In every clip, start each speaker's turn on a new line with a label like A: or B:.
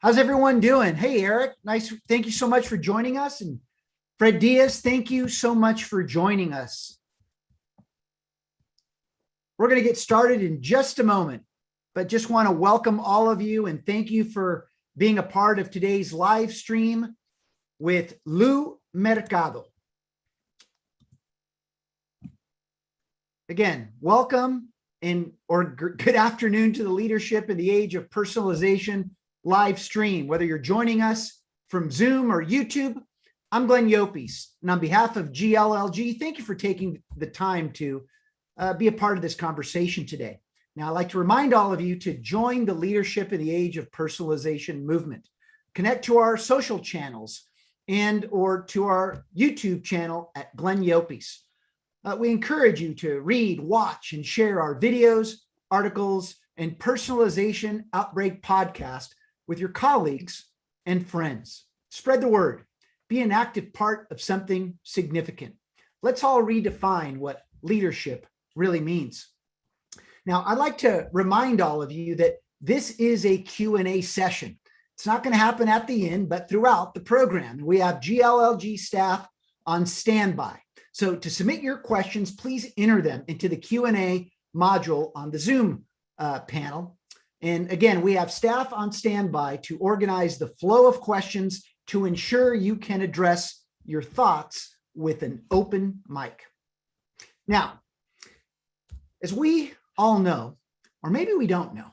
A: How's everyone doing? Hey, Eric, nice. Thank you so much for joining us. And Fred Diaz, thank you so much for joining us. We're going to get started in just a moment, but just want to welcome all of you and thank you for being a part of today's live stream with Lou Mercado. Again, welcome or good afternoon to the Leadership in the Age of Personalization live stream. Whether you're joining us from Zoom or YouTube, I'm Glenn Yopes, and on behalf of GLLG, thank you for taking the time to be a part of this conversation today. Now, I'd like to remind all of you to join the Leadership in the Age of Personalization movement. Connect to our social channels and or to our YouTube channel at Glenn Yopes. We encourage you to read, watch, and share our videos, articles, and Personalization Outbreak podcast with your colleagues and friends. Spread the word. Be an active part of something significant. Let's all redefine what leadership really means. Now, I'd like to remind all of you that this is a Q&A session. It's not going to happen at the end, but throughout the program. We have GLLG staff on standby. So to submit your questions, please enter them into the Q&A module on the Zoom panel. And again, we have staff on standby to organize the flow of questions to ensure you can address your thoughts with an open mic. Now, as we all know, or maybe we don't know,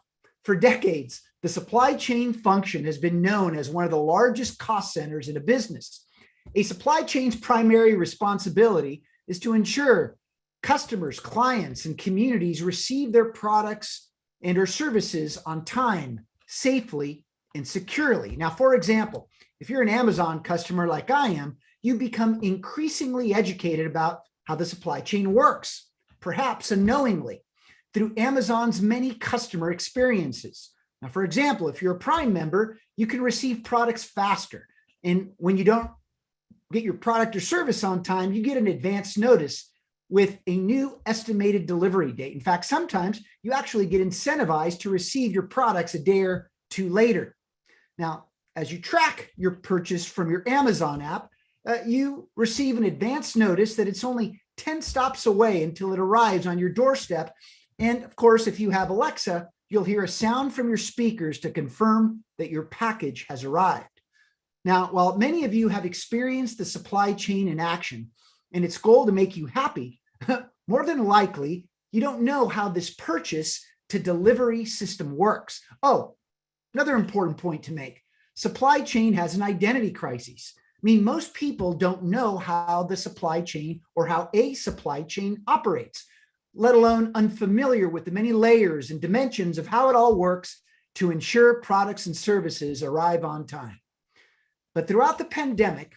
A: for decades, the supply chain function has been known as one of the largest cost centers in a business. A supply chain's primary responsibility is to ensure customers, clients, and communities receive their products and or services on time, safely, and securely. Now, for example, if you're an Amazon customer like I am, you become increasingly educated about how the supply chain works, perhaps unknowingly, through Amazon's many customer experiences. Now, for example, if you're a Prime member, you can receive products faster. And when you don't get your product or service on time, you get an advance notice with a new estimated delivery date. In fact, sometimes you actually get incentivized to receive your products a day or two later. Now, as you track your purchase from your Amazon app, you receive an advance notice that it's only 10 stops away until it arrives on your doorstep. And of course, if you have Alexa, you'll hear a sound from your speakers to confirm that your package has arrived. Now, while many of you have experienced the supply chain in action and its goal to make you happy, more than likely, you don't know how this purchase to delivery system works. Oh, another important point to make. Supply chain has an identity crisis. I mean, most people don't know how the supply chain or how a supply chain operates, let alone unfamiliar with the many layers and dimensions of how it all works to ensure products and services arrive on time. But throughout the pandemic,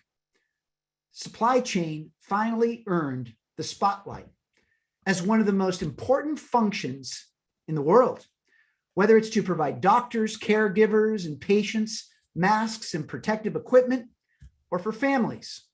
A: supply chain finally earned the spotlight as one of the most important functions in the world, whether it's to provide doctors, caregivers, and patients masks and protective equipment, or for families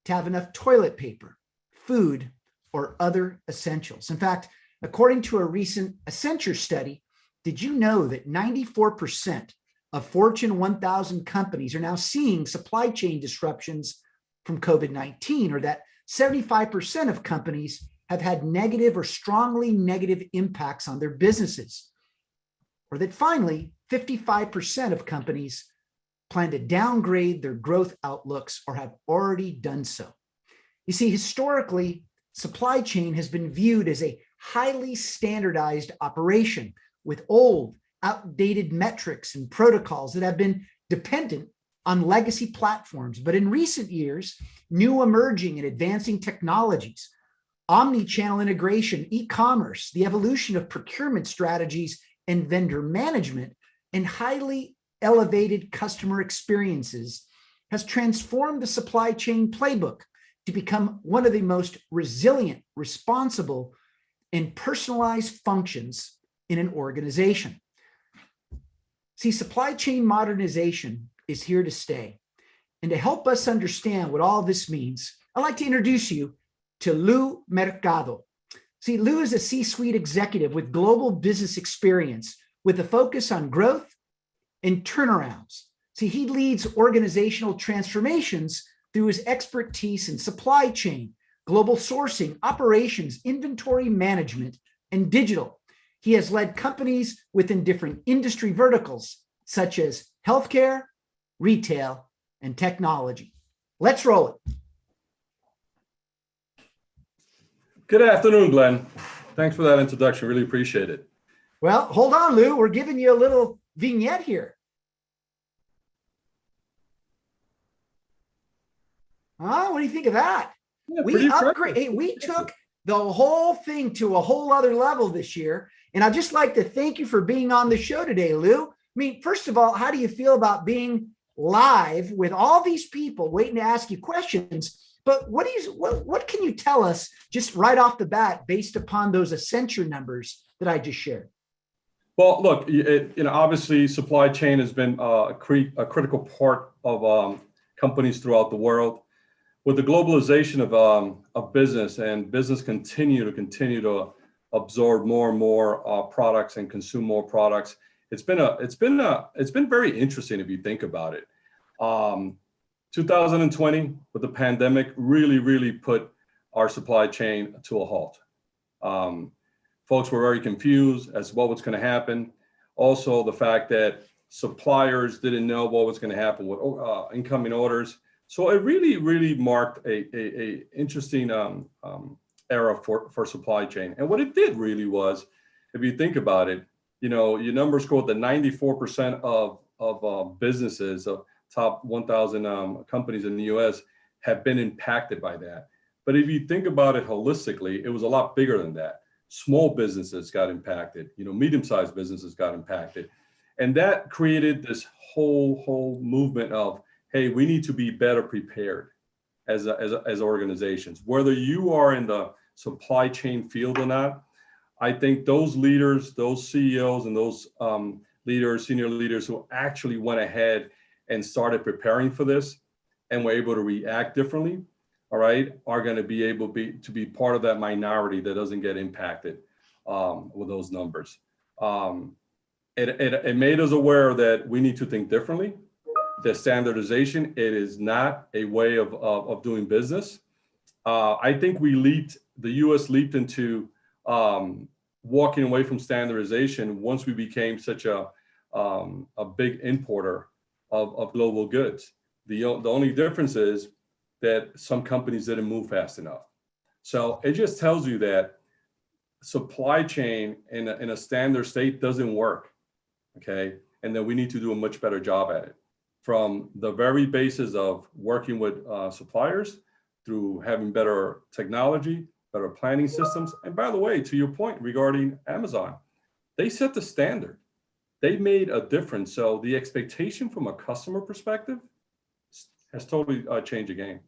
A: to have enough toilet paper, food, or other essentials. In fact, according to a recent Accenture study, did you know that 94% of Fortune 1000 companies are now seeing supply chain disruptions from COVID-19, or that 75% of companies have had negative or strongly negative impacts on their businesses, or that finally 55% of companies plan to downgrade their growth outlooks or have already done so. You see, historically, supply chain has been viewed as a highly standardized operation with old, outdated metrics and protocols that have been dependent on legacy platforms. But in recent years, new emerging and advancing technologies, omnichannel integration, e-commerce, the evolution of procurement strategies and vendor management, and highly elevated customer experiences has transformed the supply chain playbook to become one of the most resilient, responsible, and personalized functions in an organization. See, supply chain modernization is here to stay. And to help us understand what all this means, I'd like to introduce you to Lou Mercado. See, Lou is a C-suite executive with global business experience with a focus on growth and turnarounds. See, he leads organizational transformations through his expertise in supply chain, global sourcing, operations, inventory management, and digital. He has led companies within different industry verticals, such as healthcare, retail, and technology. Let's roll it.
B: Good afternoon, Glenn. Thanks for that introduction. Really appreciate it.
A: Well, hold on, Lou. We're giving you a little vignette here. What do you think of that?
B: Yeah,
A: we took the whole thing to a whole other level this year. And I'd just like to thank you for being on the show today, Lou. I mean, first of all, how do you feel about being live with all these people waiting to ask you questions? But what can you tell us just right off the bat based upon those Accenture numbers that I just shared?
B: Well, look, obviously supply chain has been a critical part of companies throughout the world. With the globalization of business, and business continue to absorb more and more products and consume more products, it's been very interesting if you think about it. 2020 with the pandemic really put our supply chain to a halt. Folks were very confused as to what was going to happen. Also, the fact that suppliers didn't know what was going to happen with incoming orders. So it really marked a interesting era for supply chain. And what it did really was, if you think about it, your numbers quote that 94% of businesses, of top 1,000 companies in the US, have been impacted by that. But if you think about it holistically, it was a lot bigger than that. Small businesses got impacted, medium-sized businesses got impacted. And that created this whole movement of, hey, we need to be better prepared as organizations. Whether you are in the supply chain field or not, I think those leaders, those CEOs, and those senior leaders who actually went ahead and started preparing for this and were able to react differently, all right, are going to be able to be part of that minority that doesn't get impacted with those numbers. It made us aware that we need to think differently. The standardization, it is not a way of doing business. I think the US leaped into walking away from standardization once we became such a big importer of global goods. The only difference is that some companies didn't move fast enough. So it just tells you that supply chain in a standard state doesn't work, okay? And that we need to do a much better job at it. From the very basis of working with suppliers, through having better technology, better planning systems. And by the way, to your point regarding Amazon, they set the standard. They made a difference. So the expectation from a customer perspective has totally changed the game.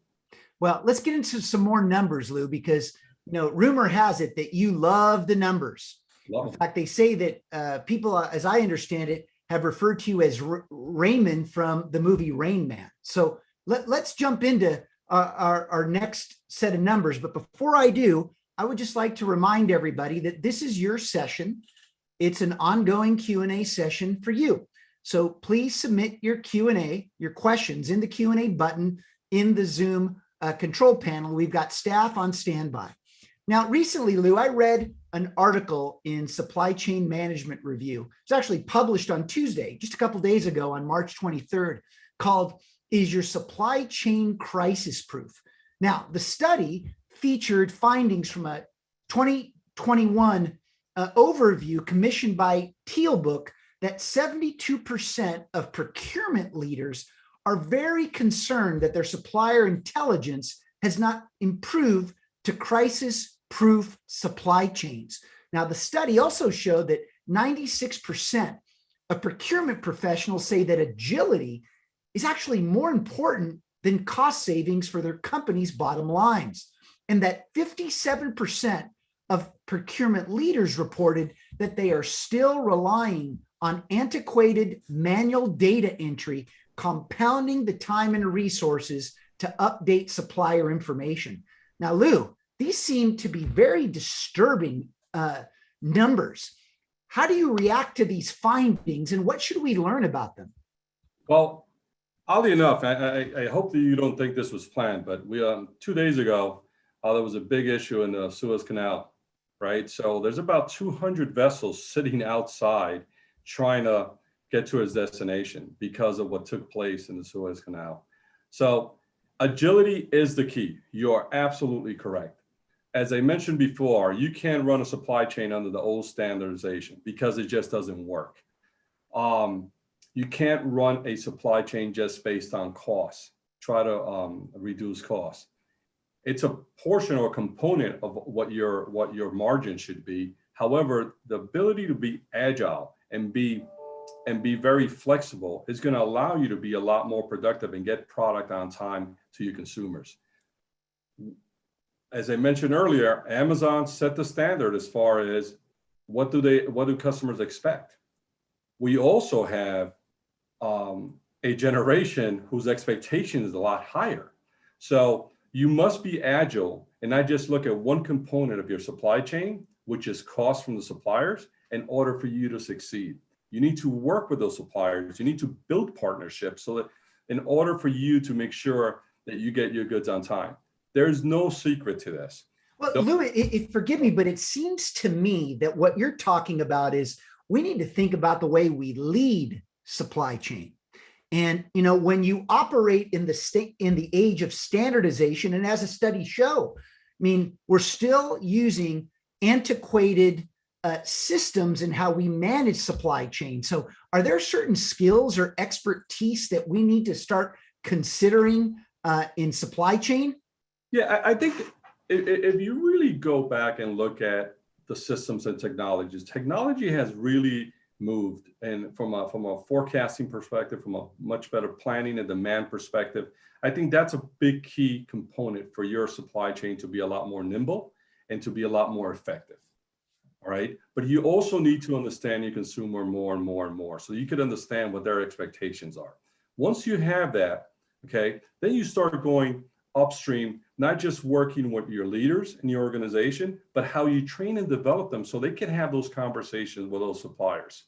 A: Well, let's get into some more numbers, Lou, because rumor has it that you love the numbers. In fact, they say that people, as I understand it, have referred to you as Raymond from the movie Rain Man. So let's jump into our next set of numbers. But before I do, I would just like to remind everybody that this is your session. It's an ongoing Q&A session for you. So please submit your Q&A, your questions in the Q&A button in the Zoom control panel. We've got staff on standby. Now, recently, Lou, I read an article in Supply Chain Management Review. It's actually published on Tuesday, just a couple of days ago on March 23rd, called "Is Your Supply Chain Crisis Proof?" Now, the study featured findings from a 2021 overview commissioned by Tealbook that 72% of procurement leaders are very concerned that their supplier intelligence has not improved to crisis-proof supply chains. Now, the study also showed that 96% of procurement professionals say that agility is actually more important than cost savings for their company's bottom lines, and that 57% of procurement leaders reported that they are still relying on antiquated manual data entry, compounding the time and resources to update supplier information. Now, Lou, these seem to be very disturbing numbers. How do you react to these findings, and what should we learn about them?
B: Well, Oddly enough, I hope that you don't think this was planned, but we 2 days ago, there was a big issue in the Suez Canal, right? So there's about 200 vessels sitting outside trying to get to its destination because of what took place in the Suez Canal. So agility is the key. You are absolutely correct. As I mentioned before, you can't run a supply chain under the old standardization because it just doesn't work. You can't run a supply chain just based on costs, try to reduce costs. It's a portion or a component of what your margin should be. However, the ability to be agile and be very flexible is going to allow you to be a lot more productive and get product on time to your consumers. As I mentioned earlier, Amazon set the standard as far as what do customers expect. We also have a generation whose expectation is a lot higher. So you must be agile and not just look at one component of your supply chain, which is cost from the suppliers, in order for you to succeed. You need to work with those suppliers. You need to build partnerships so that in order for you to make sure that you get your goods on time. There's no secret to this.
A: Well, Lou, forgive me, but it seems to me that what you're talking about is we need to think about the way we lead supply chain. And when you operate in the age of standardization, and as a study show, I mean, we're still using antiquated systems in how we manage supply chain. So are there certain skills or expertise that we need to start considering in supply chain?
B: Yeah, I think if you really go back and look at the systems and technologies, technology has really moved, and from a forecasting perspective, from a much better planning and demand perspective, I think that's a big key component for your supply chain to be a lot more nimble and to be a lot more effective. All right, but you also need to understand your consumer more and more and more, so you can understand what their expectations are. Once you have that, okay, then you start going upstream, not just working with your leaders in your organization, but how you train and develop them so they can have those conversations with those suppliers.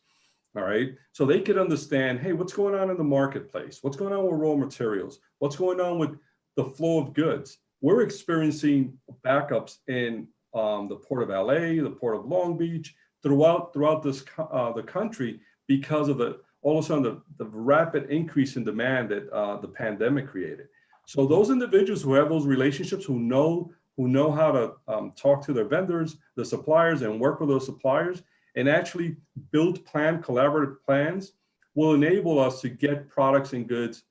B: All right, so they could understand, hey, what's going on in the marketplace? What's going on with raw materials? What's going on with the flow of goods? We're experiencing backups in the Port of LA, the Port of Long Beach, throughout this the country because of all of a sudden the rapid increase in demand that the pandemic created. So those individuals who have those relationships, who know how to talk to their vendors, the suppliers, and work with those suppliers, and actually build collaborative plans, will enable us to get products and goods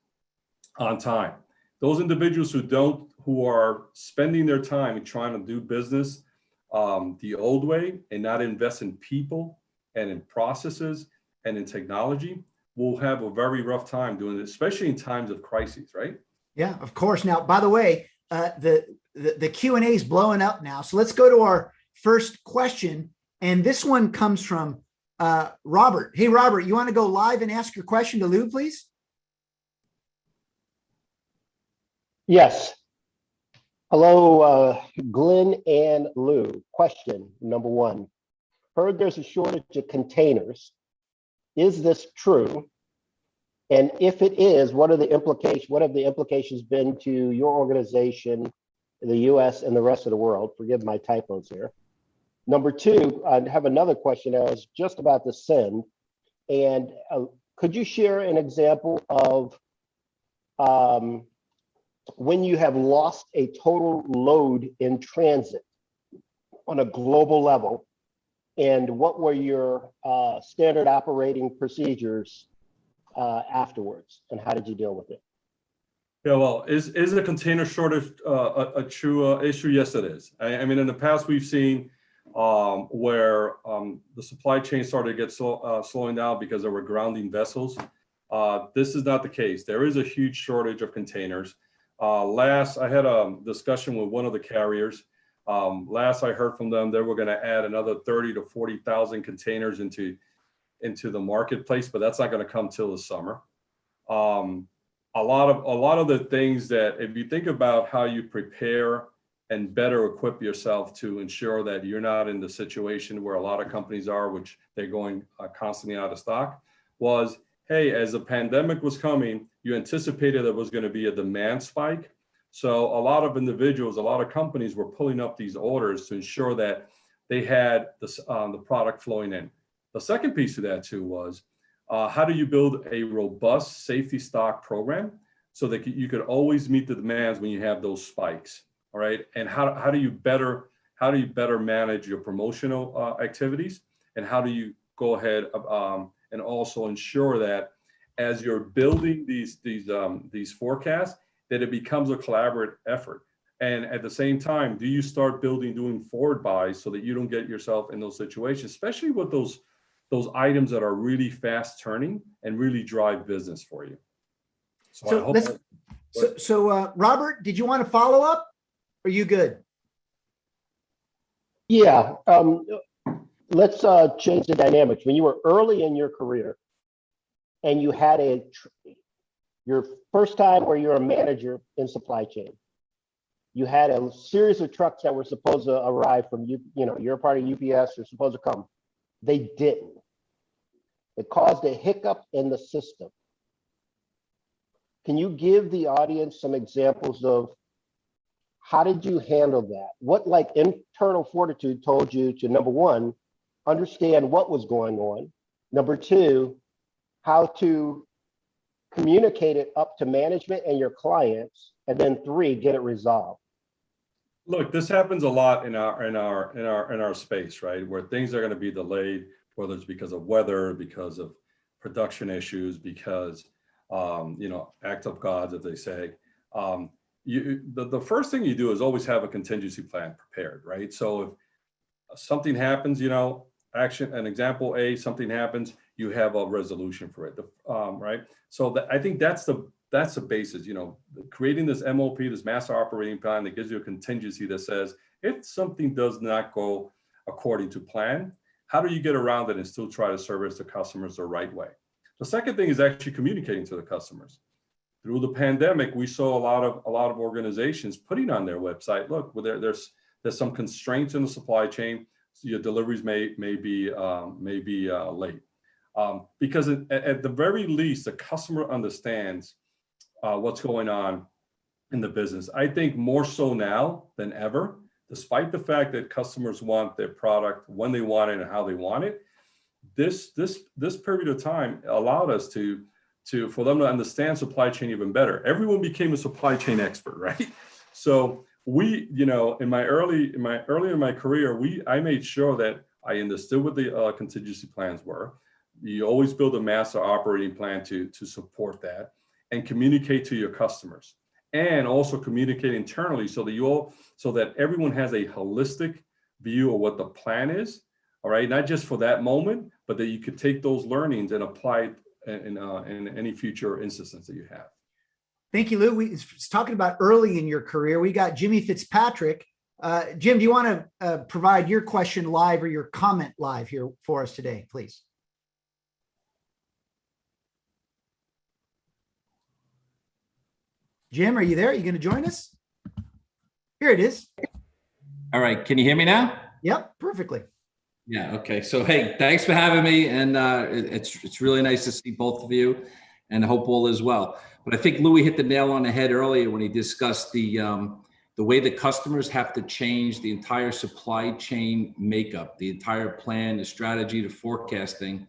B: on time. Those individuals who are spending their time trying to do business the old way and not invest in people and in processes and in technology will have a very rough time doing it, especially in times of crises, right?
A: Yeah, of course. Now, by the way, the Q&A is blowing up now. So let's go to our first question. And this one comes from Robert. Hey, Robert, you want to go live and ask your question to Lou, please?
C: Yes. Hello, Glenn and Lou. Question number one. Heard there's a shortage of containers. Is this true? And if it is, what are the implications? What have the implications been to your organization, the US, and the rest of the world? Forgive my typos here. Number two, I have another question. I was just about to send. And could you share an example of when you have lost a total load in transit on a global level? And what were your standard operating procedures afterwards, and how did you deal with it?
B: Yeah, well, is a container shortage a true issue? Yes, it is. I mean, in the past, we've seen where the supply chain started to get slowing down because there were grounding vessels. This is not the case. There is a huge shortage of containers. Last, I had a discussion with one of the carriers. Last I heard from them, they were going to add another 30 to 40,000 containers into the marketplace, but that's not going to come till the summer. A lot of the things that, if you think about how you prepare and better equip yourself to ensure that you're not in the situation where a lot of companies are, which they're going constantly out of stock, was hey, as the pandemic was coming, you anticipated there was going to be a demand spike. So a lot of individuals, a lot of companies were pulling up these orders to ensure that they had the product flowing in. The second piece of that too was, how do you build a robust safety stock program so that you could always meet the demands when you have those spikes, all right? And how do you better manage your promotional activities, and how do you go ahead and also ensure that as you're building these forecasts, that it becomes a collaborative effort. And at the same time, do you start doing forward buys so that you don't get yourself in those situations, especially with those items that are really fast turning and really drive business for you.
A: So Robert, did you want to follow up? Are you good?
C: Yeah, let's change the dynamics. When you were early in your career and you had your first time where you're a manager in supply chain, you had a series of trucks that were supposed to arrive from you're part of UPS, they're supposed to come. They didn't. It caused a hiccup in the system. Can you give the audience some examples of how did you handle that? What internal fortitude told you to, number one, understand what was going on. Number two, how to communicate it up to management and your clients. And then three, get it resolved.
B: Look, this happens a lot in our space, right? Where things are going to be delayed, whether it's because of weather, because of production issues, because act of gods, as they say. The first thing you do is always have a contingency plan prepared, right? So if something happens, an example A, something happens, you have a resolution for it, right? So I think that's the basis, creating this MOP, this master operating plan that gives you a contingency that says, if something does not go according to plan, how do you get around it and still try to service the customers the right way? The second thing is actually communicating to the customers. Through the pandemic, we saw a lot of organizations putting on their website, look, there's some constraints in the supply chain, so your deliveries may be late. Because at the very least, the customer understands what's going on in the business. I think more so now than ever, despite the fact that customers want their product when they want it and how they want it. This period of time allowed us for them to understand supply chain even better. Everyone became a supply chain expert, right? So we, in my early in my career, I made sure that I understood what the contingency plans were. You always build a master operating plan to support that and communicate to your customers, and also communicate internally so that everyone has a holistic view of what the plan is. All right, not just for that moment, but that you could take those learnings and apply it in any future instances that you have.
A: Thank you, Lou. We was talking about early in your career. We got Jimmy Fitzpatrick. Jim, do you want to provide your question live or your comment live here for us today, please? Jim, are you there? Are you going to join us? Here it is.
D: All right. Can you hear me now?
A: Yep, perfectly.
D: Yeah. Okay. So, hey, thanks for having me. And it's really nice to see both of you, and I hope all is well. But I think Louis hit the nail on the head earlier when he discussed the way the customers have to change the entire supply chain makeup, the entire plan, the strategy, the forecasting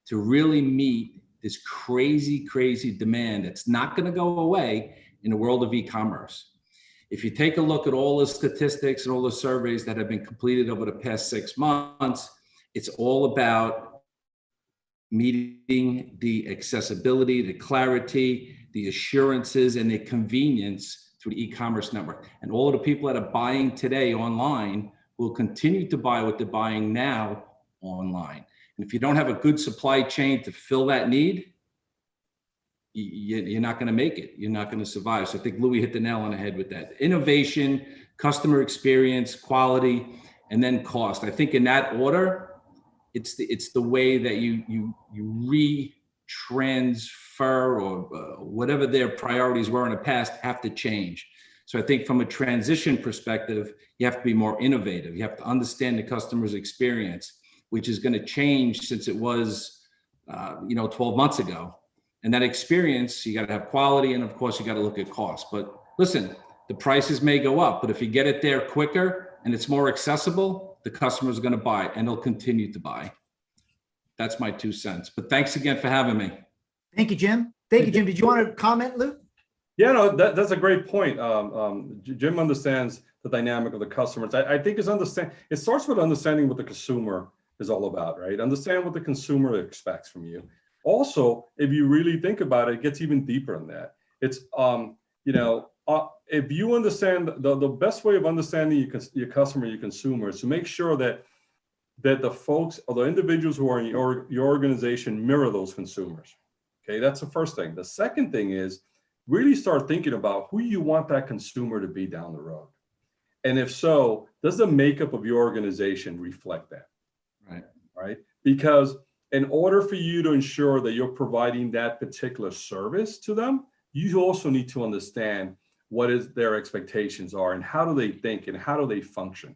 D: to really meet this crazy, crazy demand that's not going to go away in the world of e-commerce. If you take a look at all the statistics and all the surveys that have been completed over the past 6 months, it's all about meeting the accessibility, the clarity, the assurances, and the convenience through the e-commerce network. And all of the people that are buying today online will continue to buy what they're buying now online. And if you don't have a good supply chain to fill that need, you're not going to make it. You're not going to survive. So I think Louis hit the nail on the head with that. Innovation, customer experience, quality, and then cost. I think in that order, it's the way that you retransfer or whatever their priorities were in the past have to change. So I think from a transition perspective, you have to be more innovative. You have to understand the customer's experience, which is going to change since it was 12 months ago. And that experience, you got to have quality, and of course you got to look at cost. But listen, the prices may go up, but if you get it there quicker and it's more accessible, the customer is going to buy, and they'll continue to buy. That's my 2 cents. But thanks again for having me.
A: Thank you, Jim. Thank you, Jim. Did you want to comment, Lou?
B: Yeah, no, that's a great point. Jim understands the dynamic of the customers. I think it starts with understanding what the consumer is all about, right? Understand what the consumer expects from you. Also, if you really think about it, it gets even deeper than that. It's, if you understand, the best way of understanding your customer, your consumer, is to make sure that the folks or the individuals who are in your organization mirror those consumers. Okay, that's the first thing. The second thing is really start thinking about who you want that consumer to be down the road. And if so, does the makeup of your organization reflect that? Right? Because in order for you to ensure that you're providing that particular service to them, you also need to understand what is their expectations are and how do they think and how do they function.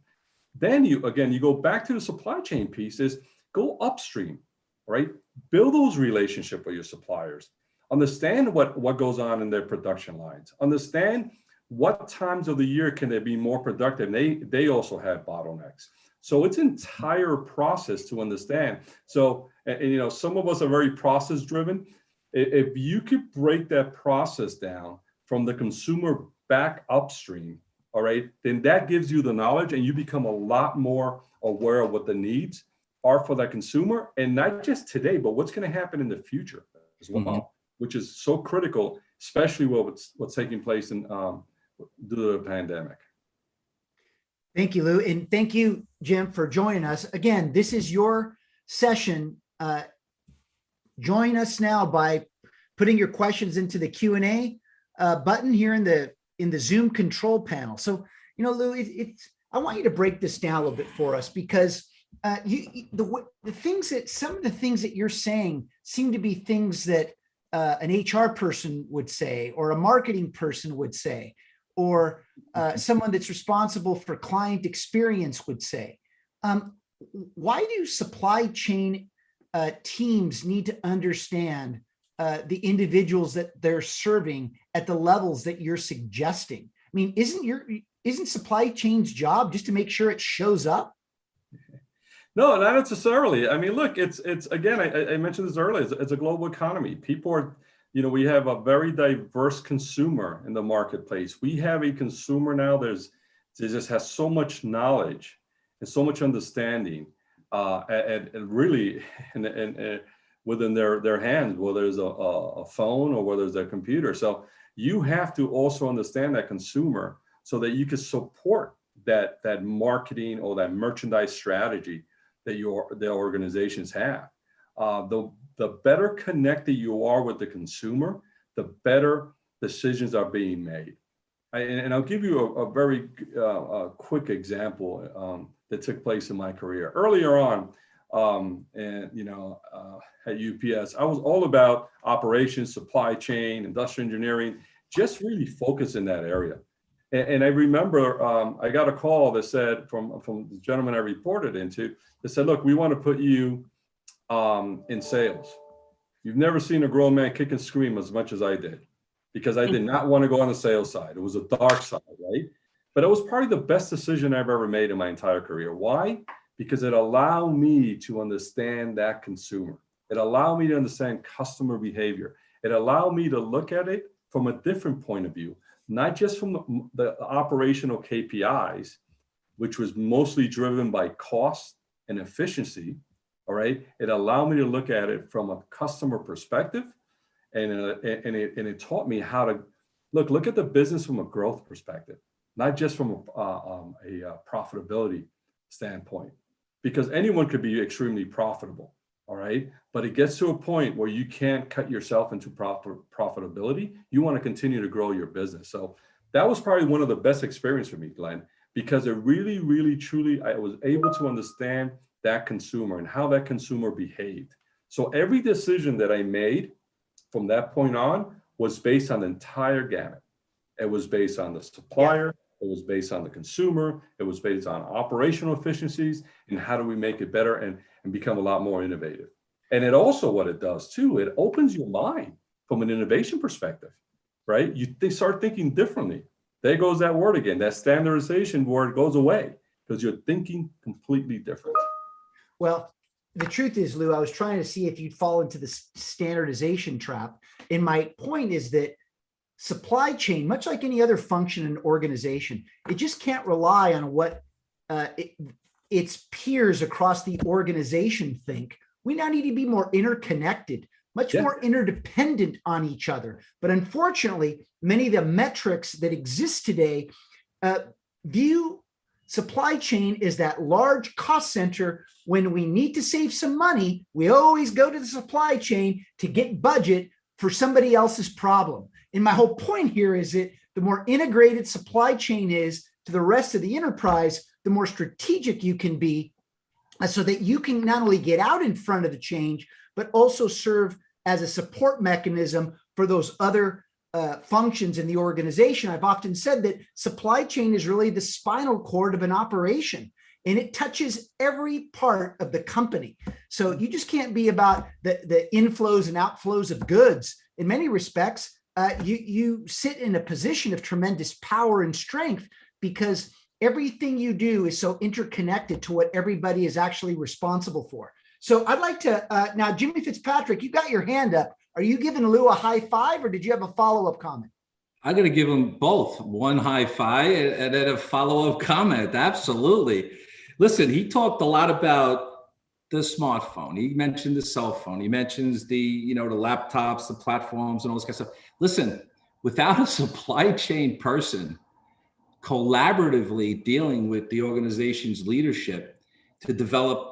B: Then you go back to the supply chain pieces, go upstream, right? Build those relationships with your suppliers. Understand what goes on in their production lines. Understand what times of the year can they be more productive. They also have bottlenecks. So it's an entire process to understand. So, some of us are very process driven. If you could break that process down from the consumer back upstream, all right, then that gives you the knowledge and you become a lot more aware of what the needs are for that consumer. And not just today, but what's going to happen in the future as well, which is so critical, especially what's taking place due to the pandemic.
A: Thank you, Lou. And thank you, Jim, for joining us. Again, this is your session. Join us now by putting your questions into the Q&A button here in the Zoom control panel. So, Lou, I want you to break this down a little bit for us, because some of the things that you're saying seem to be things that an HR person would say, or a marketing person would say, or someone that's responsible for client experience would say. Why do supply chain teams need to understand the individuals that they're serving at the levels that you're suggesting? I mean, isn't supply chain's job just to make sure it shows up?
B: No, not necessarily. I mean, look, it's again, I mentioned this earlier, it's a global economy. People are, we have a very diverse consumer in the marketplace. We have a consumer now that just has so much knowledge and so much understanding and really within their hands, whether it's a phone or whether it's a computer. So you have to also understand that consumer so that you can support that marketing or that merchandise strategy that the organizations have. The better connected you are with the consumer, the better decisions are being made. And I'll give you a very quick example that took place in my career. Earlier on, at UPS, I was all about operations, supply chain, industrial engineering, just really focus in that area. And I remember I got a call that said from the gentleman I reported into, that said, look, we want to put you in sales. You've never seen a grown man kick and scream as much as I did, because I did not want to go on the sales side. It was a dark side, right? But it was probably the best decision I've ever made in my entire career. Why? Because it allowed me to understand that consumer. It allowed me to understand customer behavior. It allowed me to look at it from a different point of view, not just from the operational KPIs, which was mostly driven by cost and efficiency. All right. It allowed me to look at it from a customer perspective. And it taught me how to look at the business from a growth perspective, not just from a profitability standpoint, because anyone could be extremely profitable. All right. But it gets to a point where you can't cut yourself into profitability. You want to continue to grow your business. So that was probably one of the best experiences for me, Glenn, because it really, really, truly, I was able to understand that consumer and how that consumer behaved. So every decision that I made from that point on was based on the entire gamut. It was based on the supplier. It was based on the consumer. It was based on operational efficiencies and how do we make it better and become a lot more innovative. And it also, what it does too, it opens your mind from an innovation perspective, right? They start thinking differently. There goes that word again. That standardization word goes away because you're thinking completely different.
A: Well, the truth is, Lou, I was trying to see if you'd fall into the standardization trap. And my point is that supply chain, much like any other function in an organization, it just can't rely on what its peers across the organization think. We now need to be more interconnected, much more interdependent on each other. But unfortunately, many of the metrics that exist today view supply chain is that large cost center. When we need to save some money, we always go to the supply chain to get budget for somebody else's problem. And my whole point here is that the more integrated supply chain is to the rest of the enterprise, the more strategic you can be, so that you can not only get out in front of the change, but also serve as a support mechanism for those other functions in the organization. I've often said that supply chain is really the spinal cord of an operation, and it touches every part of the company. So you just can't be about the inflows and outflows of goods. In many respects, you sit in a position of tremendous power and strength because everything you do is so interconnected to what everybody is actually responsible for. So I'd like to, now, Jimmy Fitzpatrick, you got your hand up. Are you giving Lou a high five, or did you have a follow-up comment?
D: I'm going to give them both one high five and then a follow-up comment. Absolutely. Listen, he talked a lot about the smartphone. He mentioned the cell phone. He mentions the, the laptops, the platforms, and all this kind of stuff. Listen, without a supply chain person collaboratively dealing with the organization's leadership to develop,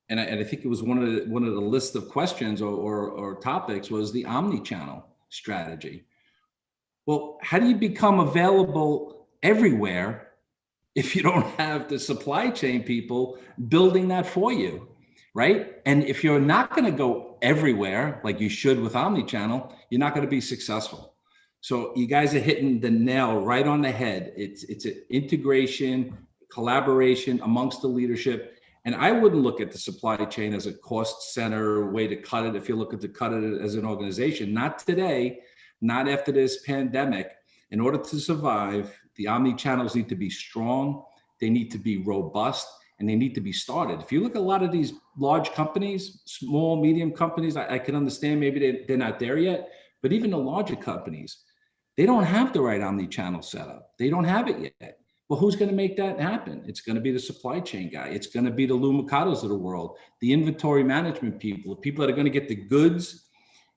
D: and I think it was one of the list of questions or topics was the omnichannel strategy. Well, how do you become available everywhere if you don't have the supply chain people building that for you, right? And if you're not going to go everywhere like you should with omnichannel, you're not going to be successful. So you guys are hitting the nail right on the head. It's an integration, collaboration amongst the leadership. And I wouldn't look at the supply chain as a cost center way to cut it. If you're looking to cut it as an organization, not today, not after this pandemic. In order to survive, the omni-channels need to be strong, they need to be robust, and they need to be started. If you look at a lot of these large companies, small, medium companies, I can understand maybe they're not there yet, but even the larger companies, they don't have the right omni-channel setup. They don't have it yet. Well, who's going to make that happen? It's going to be the supply chain guy. It's going to be the Lou Mercados of the world, the inventory management people, the people that are going to get the goods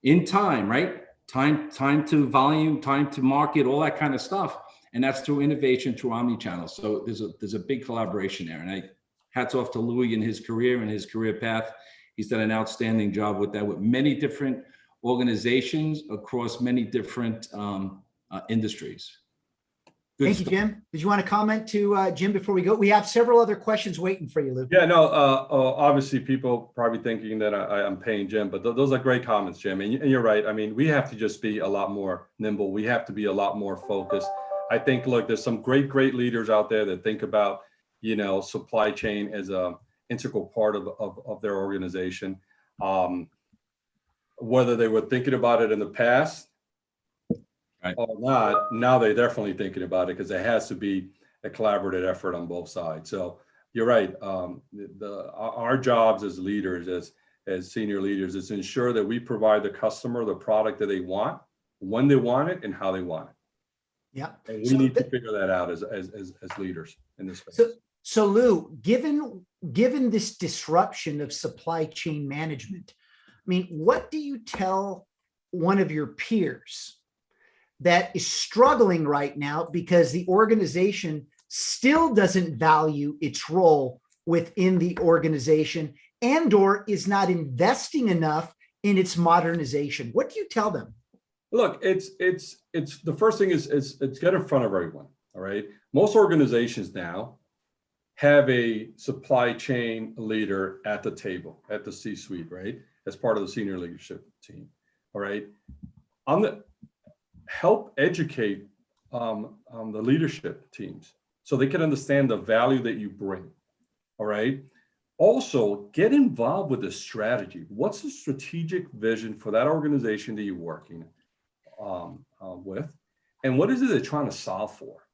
D: in time, right? Time to volume, time to market, all that kind of stuff. And that's through innovation, through omnichannel. So there's a big collaboration there. And hats off to Louis in his career and his career path. He's done an outstanding job with that, with many different organizations across many different industries.
A: Thank you, Jim. Did you want to comment to Jim before we go? We have several other questions waiting for you, Lou.
B: Yeah, no, obviously people probably thinking that I'm paying Jim, but those are great comments, Jim. And you're right. I mean, we have to just be a lot more nimble. We have to be a lot more focused. I think, look, there's some great leaders out there that think about, supply chain as a integral part of their organization. Whether they were thinking about it in the past, right, or not, now they're definitely thinking about it because there has to be a collaborative effort on both sides. So you're right. Our jobs as leaders, as senior leaders, is to ensure that we provide the customer the product that they want, when they want it, and how they want it.
A: Yeah,
B: and we need to figure that out as leaders in this space.
A: So Lou, given this disruption of supply chain management, I mean, what do you tell one of your peers that is struggling right now because the organization still doesn't value its role within the organization and/or is not investing enough in its modernization? What do you tell them?
B: Look, it's the first thing is get in front of everyone. All right. Most organizations now have a supply chain leader at the table, at the C-suite, right? As part of the senior leadership team. All right. Help educate the leadership teams so they can understand the value that you bring. All right. Also, get involved with the strategy. What's the strategic vision for that organization that you're working with? And what is it they're trying to solve for?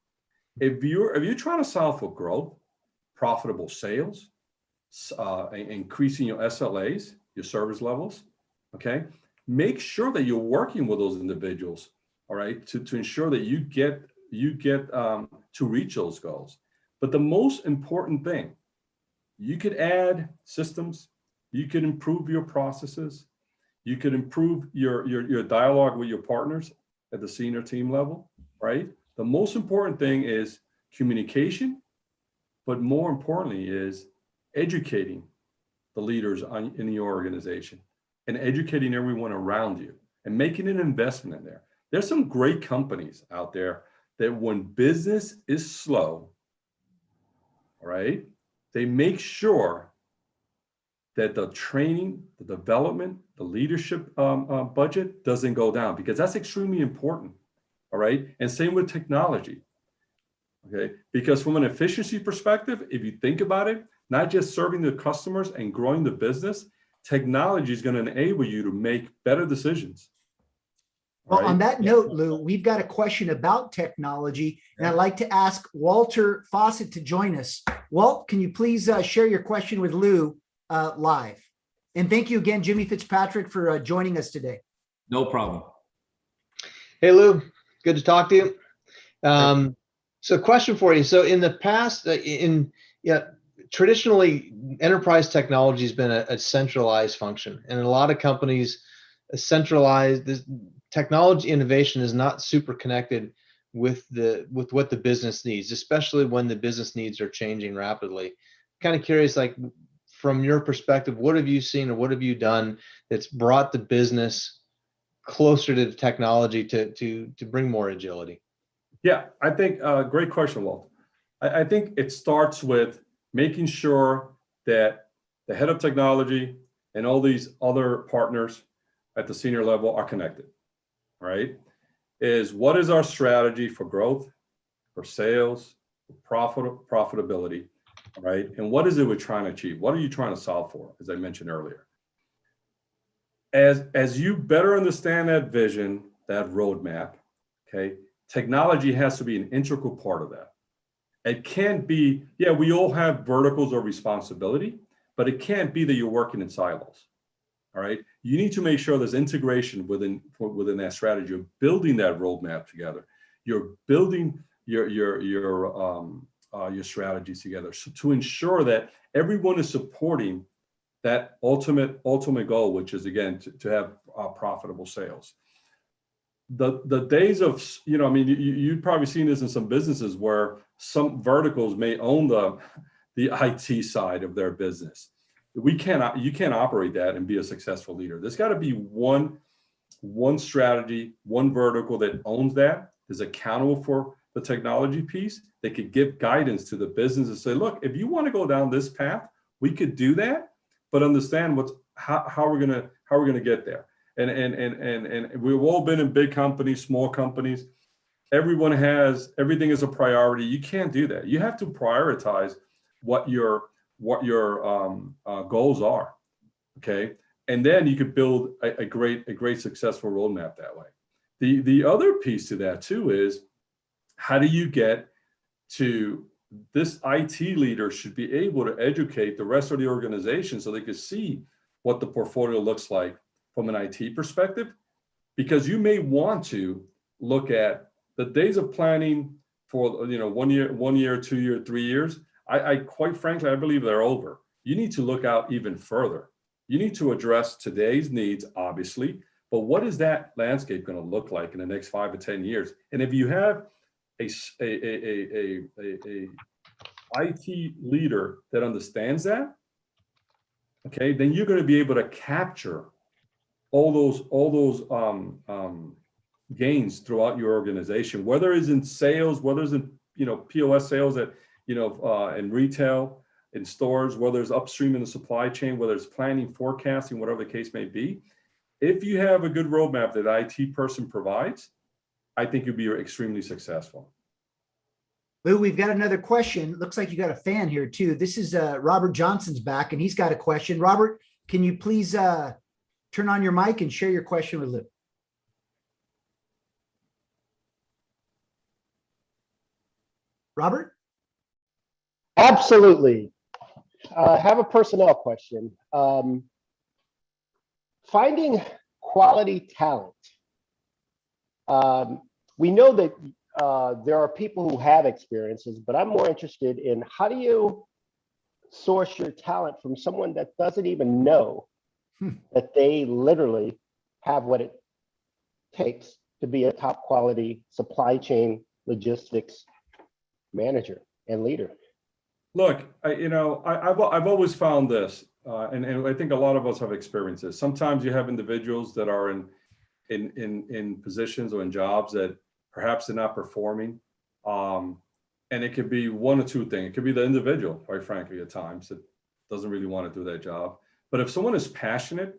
B: If you're trying to solve for growth, profitable sales, increasing your SLAs, your service levels, okay, make sure that you're working with those individuals, all right, to ensure that you get to reach those goals. But the most important thing, you could add systems, you could improve your processes, you could improve your dialogue with your partners at the senior team level, right? The most important thing is communication, but more importantly is educating the leaders in your organization and educating everyone around you and making an investment in there. There's some great companies out there that when business is slow, all right, they make sure that the training, the development, the leadership budget doesn't go down, because that's extremely important, all right? And same with technology, okay? Because from an efficiency perspective, if you think about it, not just serving the customers and growing the business, technology is going to enable you to make better decisions.
A: Well,
B: right?
A: on that note, Lou, we've got a question about technology, and I'd like to ask Walter Fawcett to join us. Walt, can you please share your question with Lou live? And thank you again, Jimmy Fitzpatrick, for joining us today.
D: No problem.
E: Hey, Lou, good to talk to you. So question for you. So in the past, traditionally, enterprise technology has been a centralized function. And in a lot of companies, centralized technology innovation is not super connected with what the business needs, especially when the business needs are changing rapidly. Kind of curious, like from your perspective, what have you seen or what have you done that's brought the business closer to the technology to bring more agility?
B: Yeah, I think great question, Walt. I think it starts with making sure that the head of technology and all these other partners at the senior level are connected, right? Is what is our strategy for growth, for sales, for profitability, right? And what is it we're trying to achieve? What are you trying to solve for, as I mentioned earlier? As you better understand that vision, that roadmap, okay, technology has to be an integral part of that. It can't be, yeah, we all have verticals of responsibility, but it can't be that you're working in silos. All right. You need to make sure there's integration within that strategy. You're building that roadmap together. You're building your strategies together, so to ensure that everyone is supporting that ultimate goal, which is again to have profitable sales. The days of, I mean, you've probably seen this in some businesses where some verticals may own the IT side of their business. You can't operate that and be a successful leader. There's got to be one strategy, one vertical that owns that, is accountable for the technology piece, that could give guidance to the business and say, look, if you want to go down this path, we could do that, but understand how we're gonna get there. And we've all been in big companies, small companies. Everything is a priority. You can't do that. You have to prioritize what your goals are, okay? And then you could build a great successful roadmap that way. The other piece to that too is, how do you get to this IT leader should be able to educate the rest of the organization so they can see what the portfolio looks like from an IT perspective, because you may want to look at the days of planning for 1 year, 2 year, 3 years. I quite frankly, I believe they're over. You need to look out even further. You need to address today's needs, obviously, but what is that landscape going to look like in the next 5 to 10 years? And if you have a IT leader that understands that, okay, then you're going to be able to capture all those gains throughout your organization, whether it's in sales, whether it's in POS sales at in retail, in stores, whether it's upstream in the supply chain, whether it's planning, forecasting, whatever the case may be. If you have a good roadmap that IT person provides, I think you'll be extremely successful.
A: Lou, we've got another question. Looks like you got a fan here too. This is Robert Johnson's back, and he's got a question. Robert, can you please turn on your mic and share your question with Lou? Robert?
C: Absolutely. I have a personnel question. Finding quality talent. We know that there are people who have experiences, but I'm more interested in how do you source your talent from someone that doesn't even know that they literally have what it takes to be a top quality supply chain logistics manager and leader.
B: Look, I've always found this, and I think a lot of us have experienced this. Sometimes you have individuals that are in positions or in jobs that perhaps they're not performing, and it could be one or two things. It could be the individual, quite frankly, at times that doesn't really want to do that job. But if someone is passionate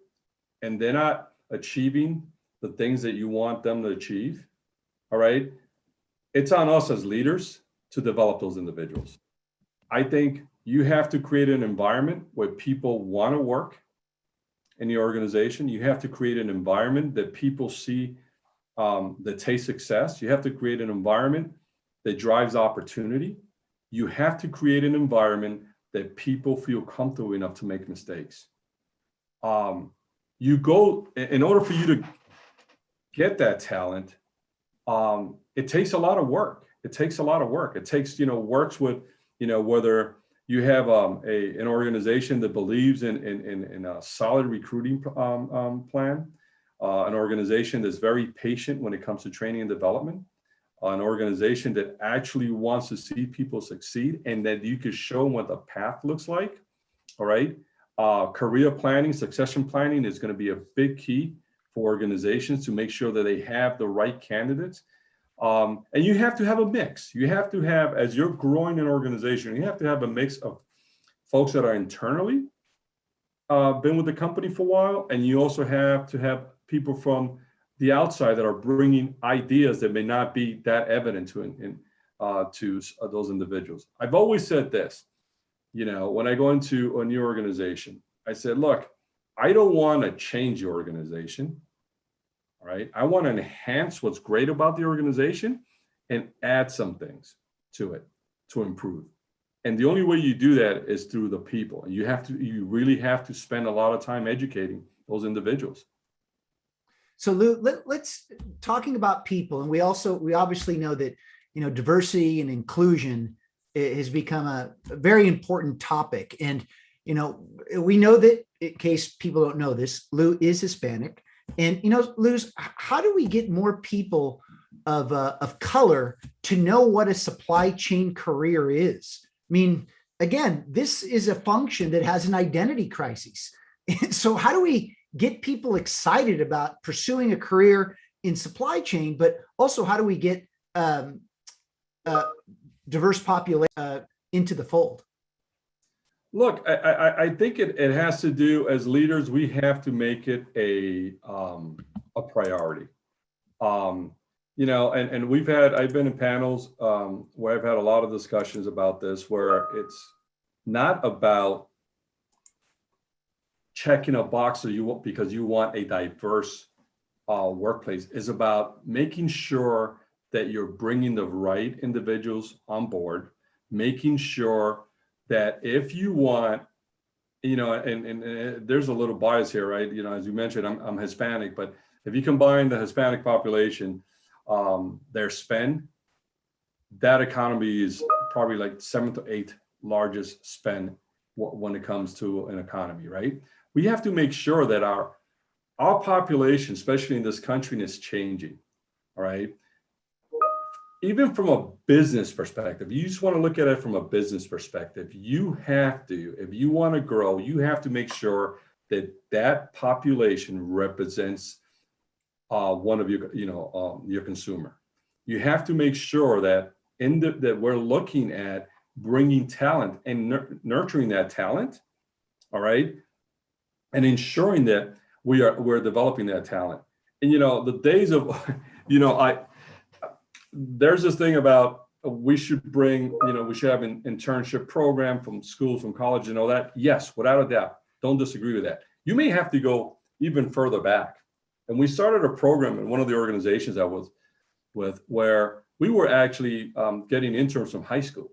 B: and they're not achieving the things that you want them to achieve, all right, it's on us as leaders to develop those individuals. I think you have to create an environment where people want to work in the organization. You have to create an environment that people see that taste success. You have to create an environment that drives opportunity. You have to create an environment that people feel comfortable enough to make mistakes. In order for you to get that talent, it takes a lot of work. It takes works with, whether you have an organization that believes in a solid recruiting plan, an organization that's very patient when it comes to training and development, an organization that actually wants to see people succeed and that you can show them what the path looks like. All right. Career planning, succession planning is going to be a big key for organizations to make sure that they have the right candidates. And you have to have a mix. You have to have, as you're growing an organization, you have to have a mix of folks that are internally been with the company for a while, and you also have to have people from the outside that are bringing ideas that may not be that evident to those individuals. I've always said this, when I go into a new organization, I said, look, I don't want to change the organization. All right. I want to enhance what's great about the organization and add some things to it to improve. And the only way you do that is through the people. And you really have to spend a lot of time educating those individuals.
A: So Lou, let's talking about people. And we obviously know that, diversity and inclusion has become a very important topic. And, we know that, in case people don't know this, Lou is Hispanic. And, Lou, how do we get more people of color to know what a supply chain career is? I mean, again, this is a function that has an identity crisis. So how do we get people excited about pursuing a career in supply chain, but also how do we get diverse population into the fold?
B: Look, I think it has to do, as leaders, we have to make it a priority. And I've been in panels where I've had a lot of discussions about this, where it's not about checking a box because you want a diverse workplace. It's about making sure that you're bringing the right individuals on board, making sure that if you want, and there's a little bias here, right? As you mentioned, I'm Hispanic, but if you combine the Hispanic population, their spend, that economy is probably like 7th to 8th largest spend when it comes to an economy, right? We have to make sure that our population, especially in this country, is changing, all right? Even from a business perspective, you just want to look at it from a business perspective. You have to, if you want to grow, you have to make sure that that population represents one of your consumer. You have to make sure that that we're looking at bringing talent and nurturing that talent, all right, and ensuring that we're developing that talent. And the days of, there's this thing about we should bring, we should have an internship program from schools, from college and all that. Yes, without a doubt. Don't disagree with that. You may have to go even further back. And we started a program in one of the organizations I was with where we were actually getting interns from high school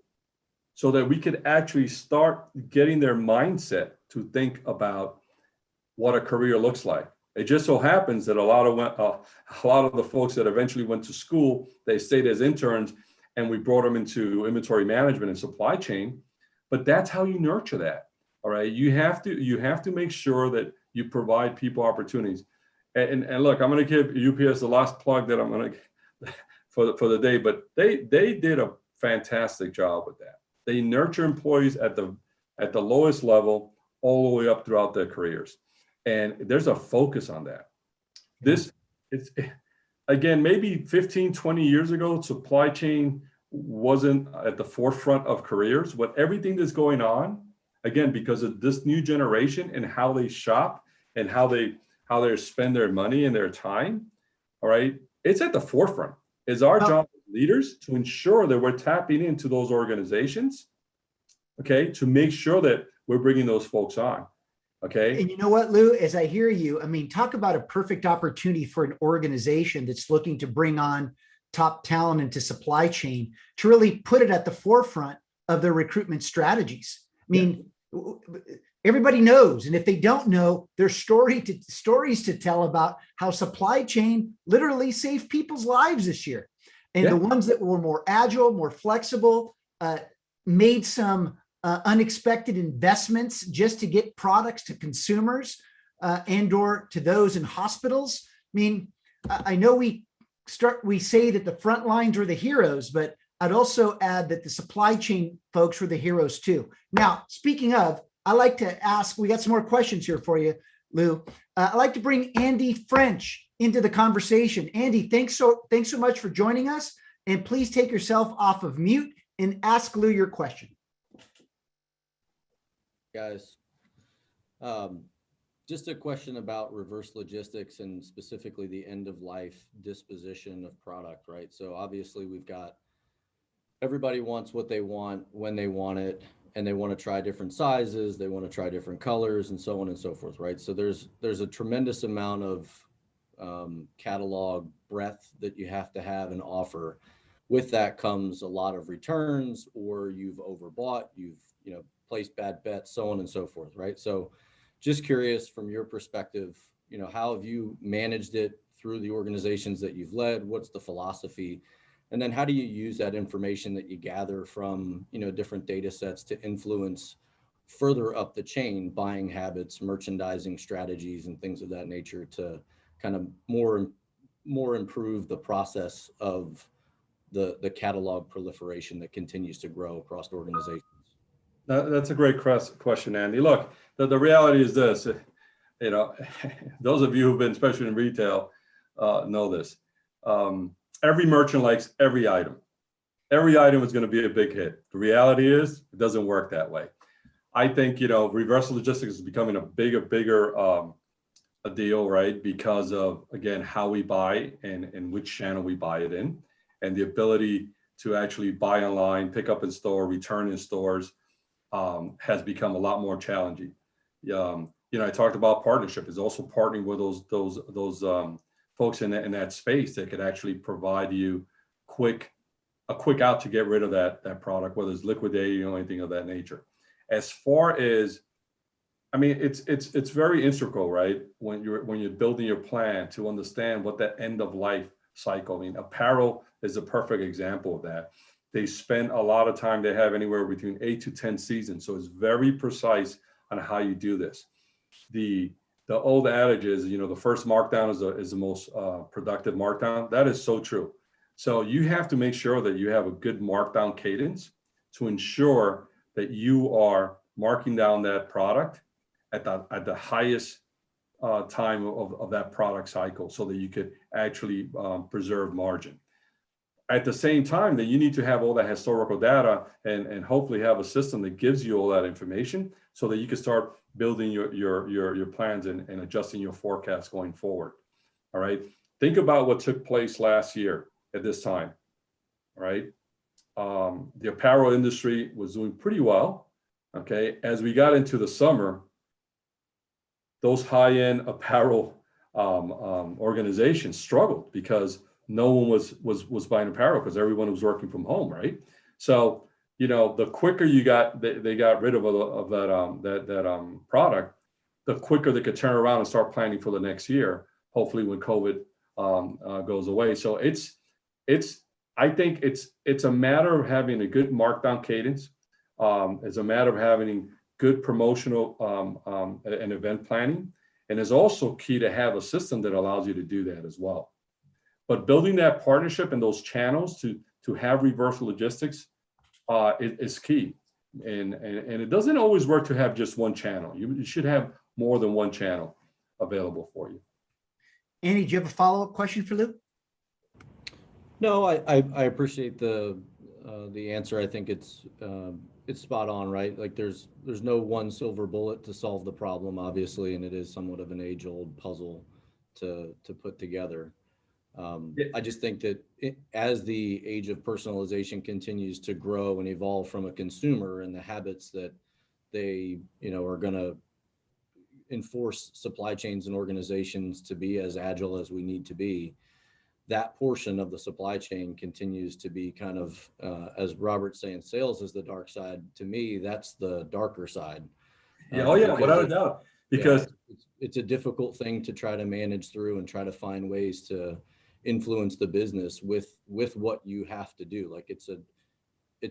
B: so that we could actually start getting their mindset to think about what a career looks like. It just so happens that a lot of the folks that eventually went to school, they stayed as interns, and we brought them into inventory management and supply chain. But that's how you nurture that. All right, you have to make sure that you provide people opportunities. And look, I'm going to give UPS the last plug that I'm going to for the day, but they did a fantastic job with that. They nurture employees at the lowest level all the way up throughout their careers. And there's a focus on that. It's again, maybe 15, 20 years ago, supply chain wasn't at the forefront of careers. But everything that's going on, again, because of this new generation and how they shop and how they spend their money and their time, all right, it's at the forefront. It's our job as leaders to ensure that we're tapping into those organizations, okay, to make sure that we're bringing those folks on. Okay.
A: And you know what, Lou, as I hear you, I mean, talk about a perfect opportunity for an organization that's looking to bring on top talent into supply chain to really put it at the forefront of their recruitment strategies. I mean, everybody knows, and if they don't know, there's stories to tell about how supply chain literally saved people's lives this year. And the ones that were more agile, more flexible, made some unexpected investments just to get products to consumers and or to those in hospitals. I mean, I know we say that the front lines were the heroes, but I'd also add that the supply chain folks were the heroes too. Now, speaking of, I like to ask, we got some more questions here for you, Lou. I'd like to bring Andy French into the conversation. Andy, thanks so much for joining us. And please take yourself off of mute and ask Lou your question.
F: Guys, just a question about reverse logistics and specifically the end of life disposition of product, right? So obviously we've got, everybody wants what they want when they want it, and they want to try different sizes, they want to try different colors and so on and so forth, right? So there's a tremendous amount of catalog breadth that you have to have and offer. With that comes a lot of returns, or you've overbought, you've placed bad bets, so on and so forth, right? So just curious from your perspective, how have you managed it through the organizations that you've led? What's the philosophy? And then how do you use that information that you gather from, different data sets to influence further up the chain, buying habits, merchandising strategies, and things of that nature to kind of more improve the process of the catalog proliferation that continues to grow across organizations?
B: That's a great question, Andy. Look, the reality is this, those of you who've been, especially in retail, know this. Every merchant likes every item. Every item is going to be a big hit. The reality is it doesn't work that way. I think, reverse logistics is becoming a bigger a deal, right? Because of, again, how we buy and which channel we buy it in, and the ability to actually buy online, pick up in store, return in stores, has become a lot more challenging. I talked about partnership. Is also partnering with those folks in that space that could actually provide you a quick out to get rid of that product, whether it's liquidating or anything of that nature. As far as, I mean, it's very integral, right? When you're building your plan to understand what that end of life cycle. I mean, apparel is a perfect example of that. They spend a lot of time. They have anywhere between 8 to 10 seasons. So it's very precise on how you do this. The old adage is, the first markdown is the most productive markdown. That is so true. So you have to make sure that you have a good markdown cadence to ensure that you are marking down that product at the highest time of that product cycle, so that you could actually preserve margin. At the same time, that you need to have all that historical data and hopefully have a system that gives you all that information so that you can start building your plans and adjusting your forecast going forward. All right. Think about what took place last year at this time. All right. the apparel industry was doing pretty well. Okay, as we got into the summer, those high-end apparel organizations struggled because no one was buying apparel because everyone was working from home, right? So, you know, the quicker they got rid of that product, the quicker they could turn around and start planning for the next year, hopefully when COVID goes away. So I think it's a matter of having a good markdown cadence. It's a matter of having good promotional and event planning. And it's also key to have a system that allows you to do that as well. But building that partnership and those channels to have reverse logistics is key. And it doesn't always work to have just one channel. You should have more than one channel available for you.
A: Andy, do you have a follow-up question for Lou?
F: No, I appreciate the answer. I think it's spot on, right? Like there's no one silver bullet to solve the problem, obviously, and it is somewhat of an age-old puzzle to put together. I just think that as the age of personalization continues to grow and evolve from a consumer and the habits that they, you know, are going to enforce supply chains and organizations to be as agile as we need to be, that portion of the supply chain continues to be kind of, as Robert's saying, sales is the dark side. To me, that's the darker side.
B: Yeah, oh yeah, without a doubt. Because
F: it's a difficult thing to try to manage through and try to find ways to influence the business with what you have to do. Like it's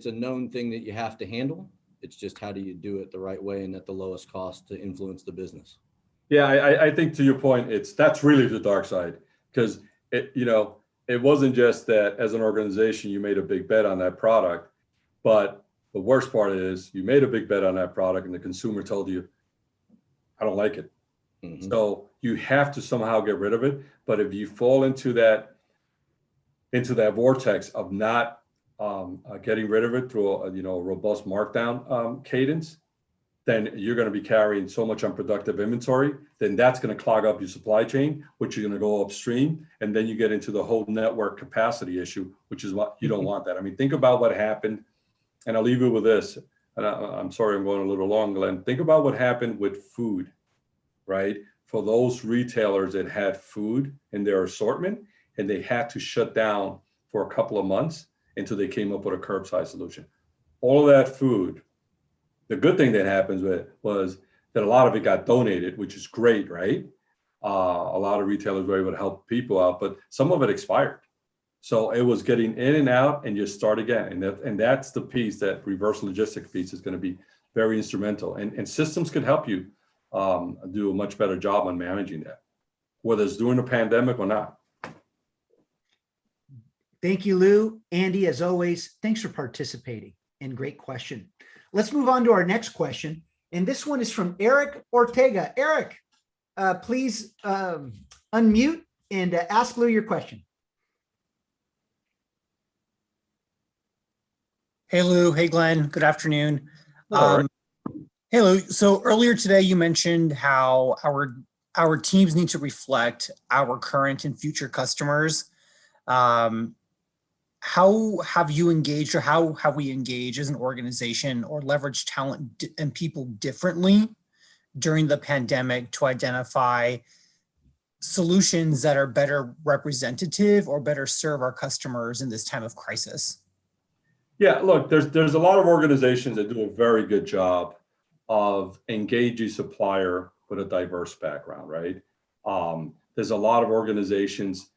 F: a known thing that you have to handle. It's just how do you do it the right way and at the lowest cost to influence the business.
B: Yeah, I think to your point, that's really the dark side, because it wasn't just that as an organization you made a big bet on that product, but the worst part is you made a big bet on that product and the consumer told you, I don't like it. Mm-hmm. So you have to somehow get rid of it. But if you fall into that vortex of not getting rid of it through a robust markdown cadence, then you're going to be carrying so much unproductive inventory, then that's going to clog up your supply chain, which you're going to go upstream. And then you get into the whole network capacity issue, which is what you don't want that. I mean, think about what happened, and I'll leave you with this. And I'm sorry, I'm going a little long, Glenn. Think about what happened with food, right? For those retailers that had food in their assortment and they had to shut down for a couple of months until they came up with a curbside solution. All of that food, the good thing that happens was that a lot of it got donated, which is great, right? A lot of retailers were able to help people out, but some of it expired. So it was getting in and out and you start again. And that's the piece, that reverse logistic piece is going to be very instrumental. And systems could help you do a much better job on managing that, whether it's during the pandemic or not.
A: Thank you, Lou. Andy, as always, thanks for participating, and great question. Let's move on to our next question. And this one is from Eric Ortega. Eric, please unmute and ask Lou your question.
G: Hey, Lou. Hey, Glenn. Good afternoon.
B: Right.
G: Hey, Lou. So earlier today, you mentioned how our teams need to reflect our current and future customers. How have you engaged, or how have we engaged as an organization or leverage talent and people differently during the pandemic to identify solutions that are better representative or better serve our customers in this time of crisis?
B: Yeah, look, there's a lot of organizations that do a very good job of engaging supplier with a diverse background, right? There's a lot of organizations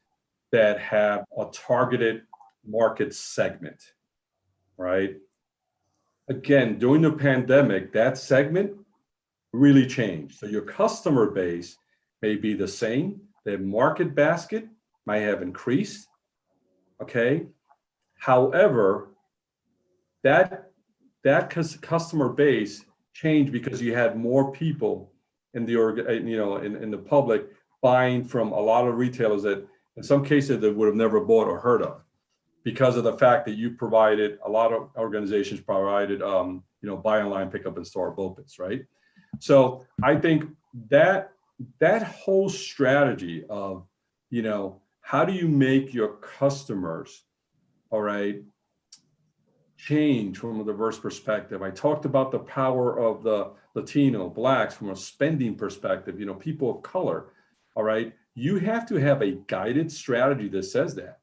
B: that have a targeted market segment, right? Again, during the pandemic, that segment really changed. So your customer base may be the same, the market basket might have increased, okay? However, that customer base changed because you had more people in the public buying from a lot of retailers that in some cases they would have never bought or heard of, because of the fact that you provided, a lot of organizations provided, buy online, pick up in store BOPIS, right? So I think that whole strategy of, how do you make your customers, all right, change from a diverse perspective. I talked about the power of the Latino, Blacks from a spending perspective, people of color. All right. You have to have a guided strategy that says that.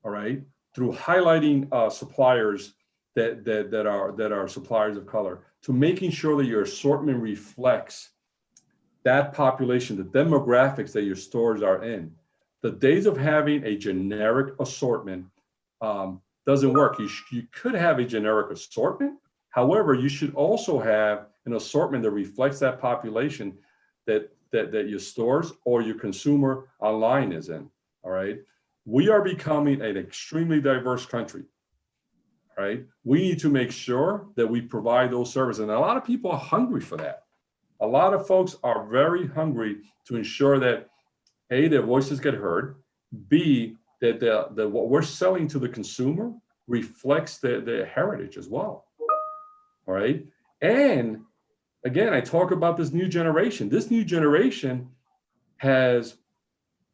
B: All right. Through highlighting suppliers that are suppliers of color, to making sure that your assortment reflects that population, the demographics that your stores are in. The days of having a generic assortment doesn't work. You could have a generic assortment. However, you should also have an assortment that reflects that population that your stores or your consumer online is in. All right. We are becoming an extremely diverse country. Right. We need to make sure that we provide those services. And a lot of people are hungry for that. A lot of folks are very hungry to ensure that A, their voices get heard, B, that what we're selling to the consumer reflects their heritage as well. All right. And again, I talk about this new generation. This new generation has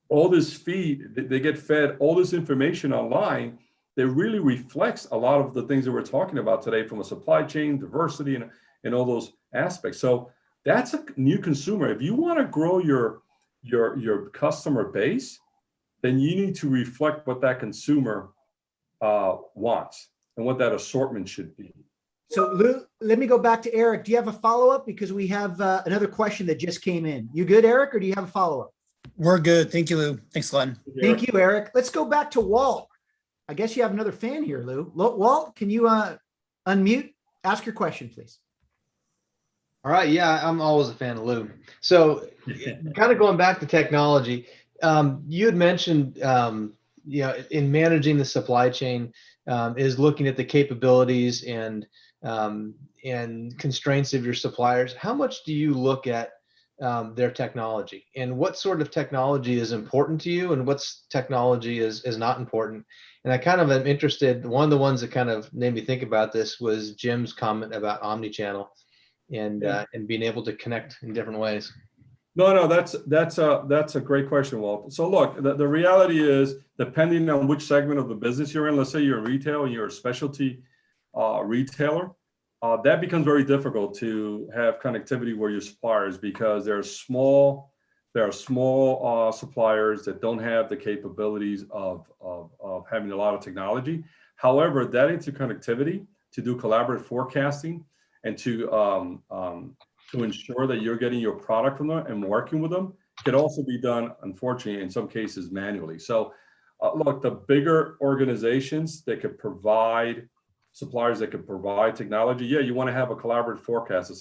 B: all this feed, they get fed all this information online that really reflects a lot of the things that we're talking about today from a supply chain, diversity, and all those aspects. So that's a new consumer. If you want to grow your customer base, then you need to reflect what that consumer wants and what that assortment should be.
A: So Lou, let me go back to Eric. Do you have a follow-up? Because we have another question that just came in. You good, Eric, or do you have a follow-up?
G: We're good. Thank you, Lou. Thanks, Glenn.
A: Thank you, Eric. Let's go back to Walt. I guess you have another fan here, Lou. Walt, can you unmute? Ask your question, please.
E: All right. Yeah, I'm always a fan of Lou. So kind of going back to technology, you had mentioned, in managing the supply chain is looking at the capabilities and constraints of your suppliers. How much do you look at their technology, and what sort of technology is important to you, and what's technology is not important? And I kind of am interested. One of the ones that kind of made me think about this was Jim's comment about omnichannel and being able to connect in different ways.
B: No, that's a great question, Walt. So look, the reality is, depending on which segment of the business you're in, let's say you're in retail and you're a specialty retailer, that becomes very difficult to have connectivity with your suppliers, because there are small suppliers that don't have the capabilities of having a lot of technology. However, that interconnectivity to do collaborative forecasting and to ensure that you're getting your product from them and working with them could also be done, unfortunately, in some cases manually. So look, the bigger organizations that could provide suppliers that could provide technology, yeah, you want to have a collaborative forecast, a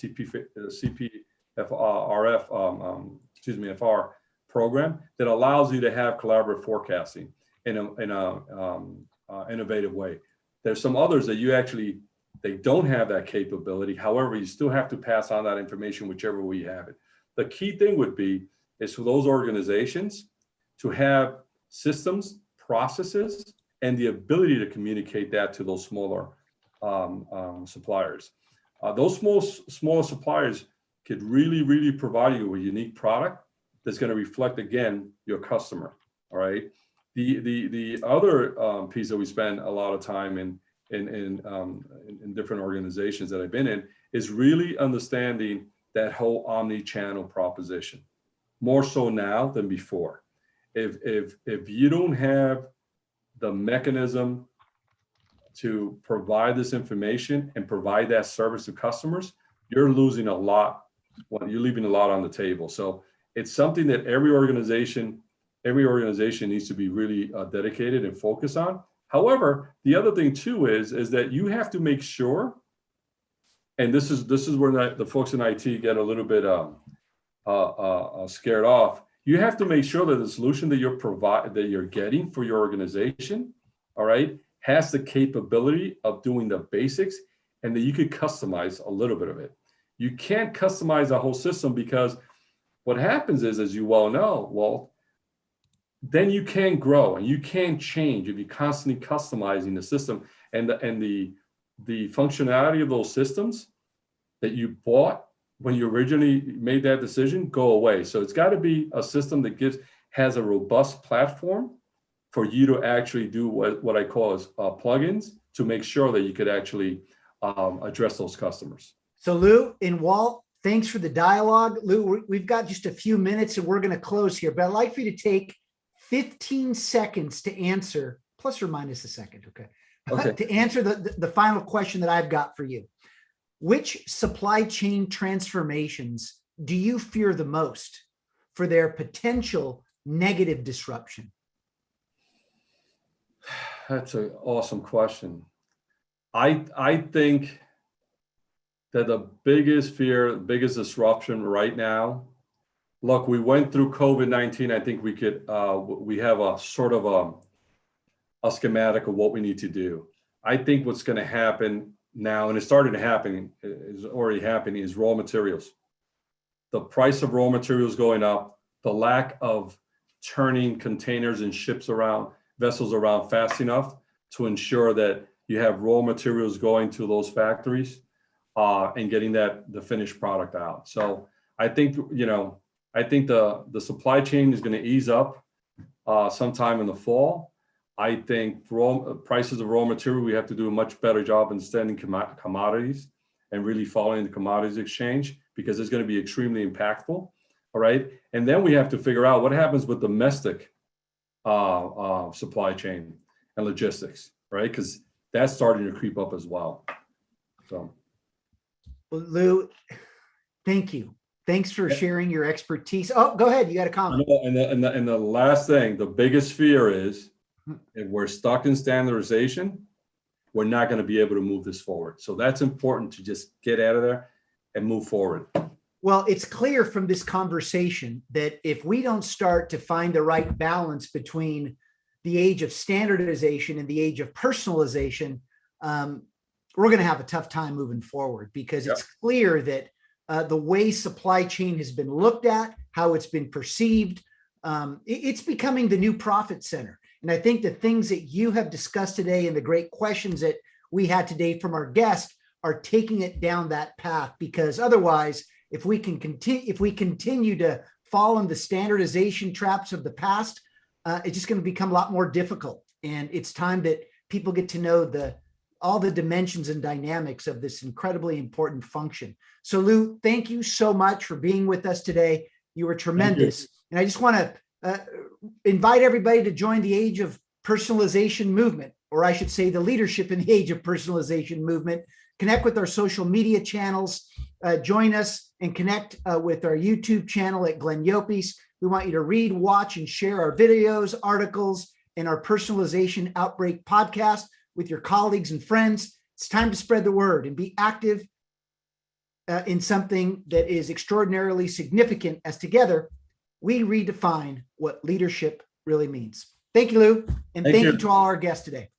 B: FR program that allows you to have collaborative forecasting in a innovative way. There's some others that they don't have that capability. However, you still have to pass on that information whichever way you have it. The key thing is for those organizations to have systems, processes, and the ability to communicate that to those smaller suppliers. Those smaller suppliers could really provide you with a unique product that's going to reflect, again, your customer. All right. The other piece that we spend a lot of time in different organizations that I've been in is really understanding that whole omni-channel proposition, more so now than before. If you don't have the mechanism to provide this information and provide that service to customers, you're losing a lot. You're leaving a lot on the table. So it's something that every organization needs to be really dedicated and focus on. However, the other thing too is that you have to make sure, and this is where the folks in IT get a little bit scared off. You have to make sure that the solution that you're getting for your organization, all right, has the capability of doing the basics, and that you could customize a little bit of it. You can't customize the whole system, because what happens is, as you well know, Walt, then you can't grow and you can't change if you're constantly customizing the system, and the functionality of those systems that you bought when you originally made that decision go away. So it's got to be a system that has a robust platform for you to actually do what I call as plugins to make sure that you could actually address those customers.
A: So Lou and Walt, thanks for the dialogue. Lou, we've got just a few minutes and we're going to close here, but I'd like for you to take 15 seconds to answer, plus or minus a second, okay? To answer the final question that I've got for you. Which supply chain transformations do you fear the most for their potential negative disruption?
B: That's an awesome question. I think that the biggest fear, the biggest disruption right now, look, we went through COVID-19. I think we have a sort of a schematic of what we need to do. I think what's going to happen now, and it started happening, is already happening, is raw materials. The price of raw materials going up, the lack of turning containers and ships around, vessels around fast enough to ensure that you have raw materials going to those factories and getting the finished product out. So I think, I think the supply chain is going to ease up sometime in the fall. I think prices of raw material, we have to do a much better job understanding commodities and really following the commodities exchange, because it's going to be extremely impactful. All right. And then we have to figure out what happens with domestic supply chain and logistics, right? Because that's starting to creep up as well. So,
A: Well, Lou, thank you. Thanks for sharing your expertise. Oh, go ahead. You got a comment.
B: And the last thing, the biggest fear is if we're stuck in standardization, we're not going to be able to move this forward. So that's important to just get out of there and move forward.
A: Well, it's clear from this conversation that if we don't start to find the right balance between the age of standardization and the age of personalization, we're going to have a tough time moving forward, because it's clear that the way supply chain has been looked at, how it's been perceived, it's becoming the new profit center. And I think the things that you have discussed today and the great questions that we had today from our guest are taking it down that path, because otherwise, if we continue to fall in the standardization traps of the past, it's just going to become a lot more difficult. And it's time that people get to know all the dimensions and dynamics of this incredibly important function. So Lou, thank you so much for being with us today. You were tremendous. And I just want to invite everybody to join the Age of Personalization movement, or I should say the leadership in the Age of Personalization movement. Connect with our social media channels, join us and connect with our YouTube channel at Glenn Yopes. We want you to read, watch, and share our videos, articles, and our Personalization Outbreak podcast with your colleagues and friends. It's time to spread the word and be active in something that is extraordinarily significant, as together we redefine what leadership really means. Thank you, Lou. And thank you to all our guests today.